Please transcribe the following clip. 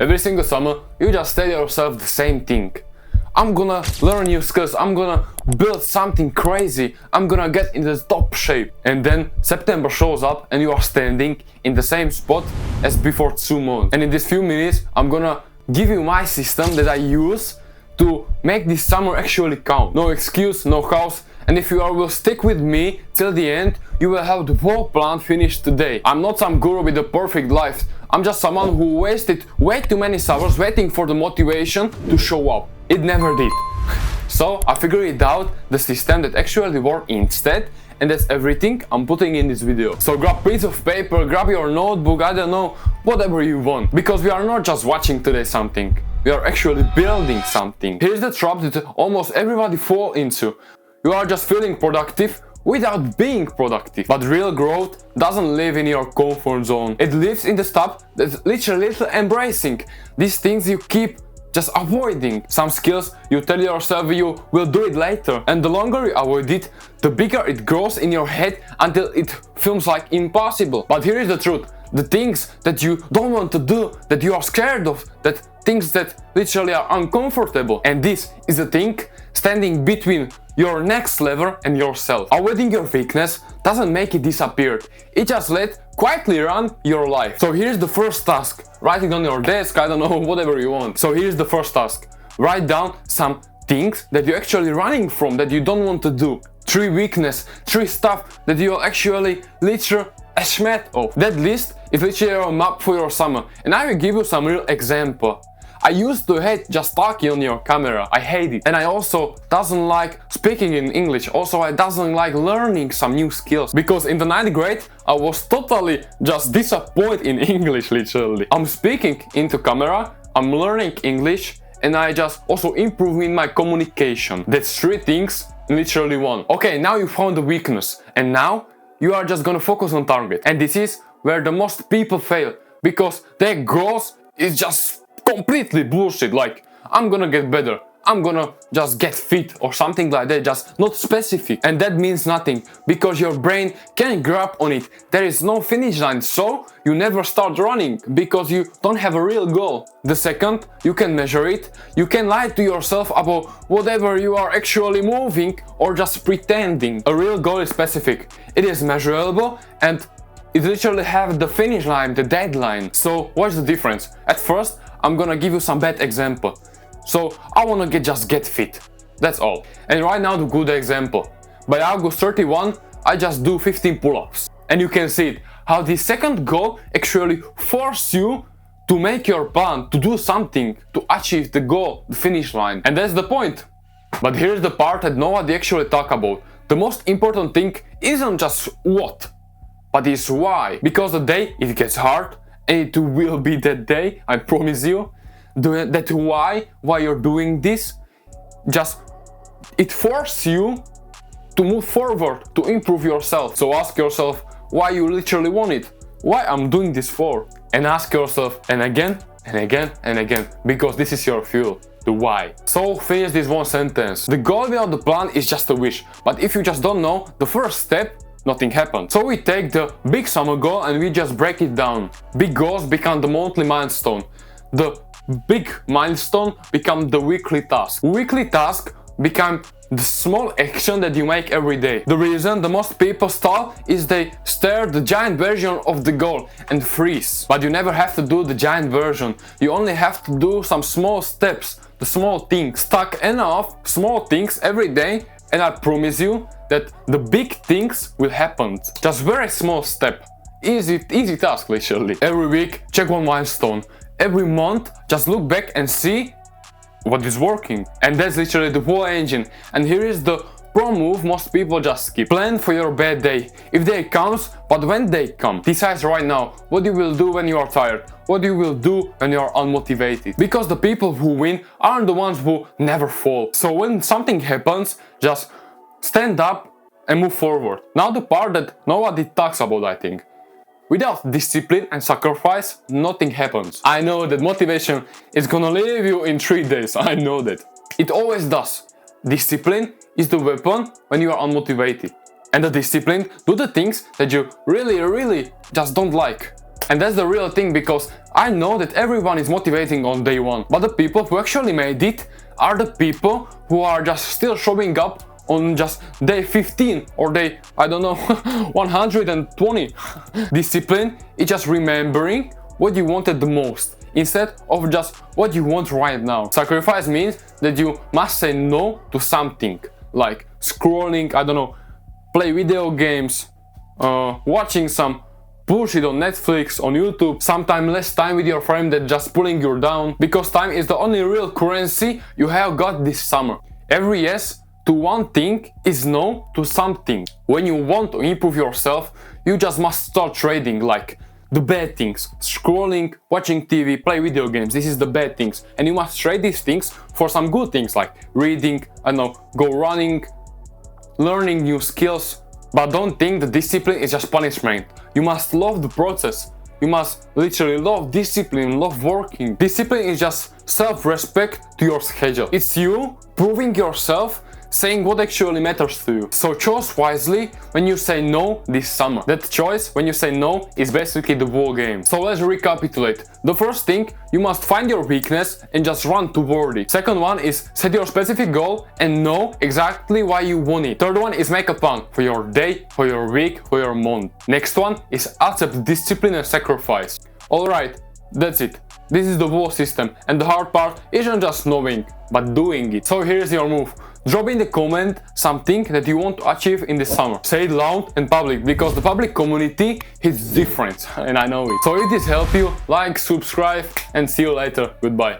Every single summer, you just tell yourself the same thing. I'm gonna learn new skills, I'm gonna build something crazy, I'm gonna get in the top shape. And then September shows up and you are standing in the same spot as before 2 months. And in these few minutes, I'm gonna give you my system that I use to make this summer actually count. No excuse, no house. And if you will stick with me till the end, you will have the whole plan finished today. I'm not some guru with a perfect life. I'm just someone who wasted way too many summers waiting for the motivation to show up. It never did. So I figured it out, the system that actually worked instead, and that's everything I'm putting in this video. So grab a piece of paper, grab your notebook, I don't know, whatever you want. Because we are not just watching today something, we are actually building something. Here's the trap that almost everybody falls into. You are just feeling productive without being productive. But real growth doesn't live in your comfort zone. It lives in the stuff that's literally embracing. These things you keep just avoiding. Some skills you tell yourself you will do it later. And the longer you avoid it, the bigger it grows in your head until it feels like impossible. But here is the truth. The things that you don't want to do, that you are scared of, that things that literally are uncomfortable. And this is the thing standing between your next level and yourself. Avoiding your weakness doesn't make it disappear. It just let quietly run your life. So here's the first task. Write it on your desk, I don't know, whatever you want. So here's the first task. Write down some things that you're actually running from, that you don't want to do. 3 weakness, 3 stuff that you're actually literally ashamed of. That list is literally a map for your summer. And I will give you some real example. I used to hate just talking on your camera, I hate it. And I also doesn't like speaking in English, also I doesn't like learning some new skills. Because in the 9th grade, I was totally just disappointed in English literally. I'm speaking into camera, I'm learning English, and I just also improving my communication. That's 3 things in literally 1. Okay, now you found the weakness, and now you are just gonna focus on target. And this is where the most people fail, because their goals is just completely bullshit. Like, I'm gonna get better, I'm gonna just get fit or something like that, just not specific. And that means nothing, because your brain can't grab on it. There is no finish line, so you never start running, because you don't have a real goal. The second you can measure it, you can lie to yourself about whatever you are actually moving or just pretending. A real goal is specific, it is measurable, and it literally have the finish line, the deadline. So what's the difference? At first, I'm gonna give you some bad example. So I wanna get fit, that's all. And right now the good example. By August 31, I just do 15 pull-ups. And you can see it, how the second goal actually force you to make your plan, to do something, to achieve the goal, the finish line. And that's the point. But here's the part that nobody actually talk about. The most important thing isn't just what, but is why. Because the day it gets hard, and it will be that day, I promise you, that why you're doing this, just it forces you to move forward, to improve yourself. So ask yourself why you literally want it, why I'm doing this for, and ask yourself and again and again and again, because this is your fuel, the why. So finish this 1 sentence. The goal without the plan is just a wish, but if you just don't know the first step, nothing happens. So we take the big summer goal and we just break it down. Big goals become the monthly milestone. The big milestone become the weekly task. Weekly task become the small action that you make every day. The reason the most people stall is they stare the giant version of the goal and freeze. But you never have to do the giant version. You only have to do some small steps, the small things. Stack enough small things every day, and I promise you that the big things will happen. Just very small step. Easy task literally. Every week, check 1 milestone. Every month, just look back and see what is working. And that's literally the whole engine. And here is the pro move most people just skip. Plan for your bad day. If they comes, but when they come. Decide right now what you will do when you are tired. What you will do when you are unmotivated. Because the people who win aren't the ones who never fall. So when something happens, just stand up and move forward. Now the part that nobody talks about, I think. Without discipline and sacrifice, nothing happens. I know that motivation is gonna leave you in 3 days, I know that. It always does. Discipline is the weapon when you are unmotivated. And the discipline, do the things that you really just don't like. And that's the real thing, because I know that everyone is motivating on day one, but the people who actually made it are the people who are just still showing up on just day 15 or day, I don't know, 120. Discipline is just remembering what you wanted the most instead of just what you want right now. Sacrifice means that you must say no to something, like scrolling, I don't know, play video games, watching some bullshit on Netflix, on YouTube, sometimes less time with your friend that just pulling you down, because time is the only real currency you have got this summer. Every yes to one thing is no to something. When you want to improve yourself, you just must start trading, like the bad things, scrolling, watching TV, play video games. This is the bad things, and you must trade these things for some good things, like reading, I don't know, go running, learning new skills. But don't think the discipline is just punishment. You must love the process. You must literally love discipline, love working. Discipline is just self-respect to your schedule. It's you proving yourself, saying what actually matters to you. So choose wisely when you say no this summer. That choice when you say no is basically the whole game. So let's recapitulate. The first thing, you must find your weakness and just run toward it. Second one is set your specific goal and know exactly why you want it. Third one is make a plan for your day, for your week, for your month. Next one is accept discipline and sacrifice. Alright, that's it. This is the whole system, and the hard part isn't just knowing, but doing it. So here's your move. Drop in the comment something that you want to achieve in the summer. Say it loud and public, because the public community hits different, and I know it. So if this helped you, like, subscribe, and see you later. Goodbye.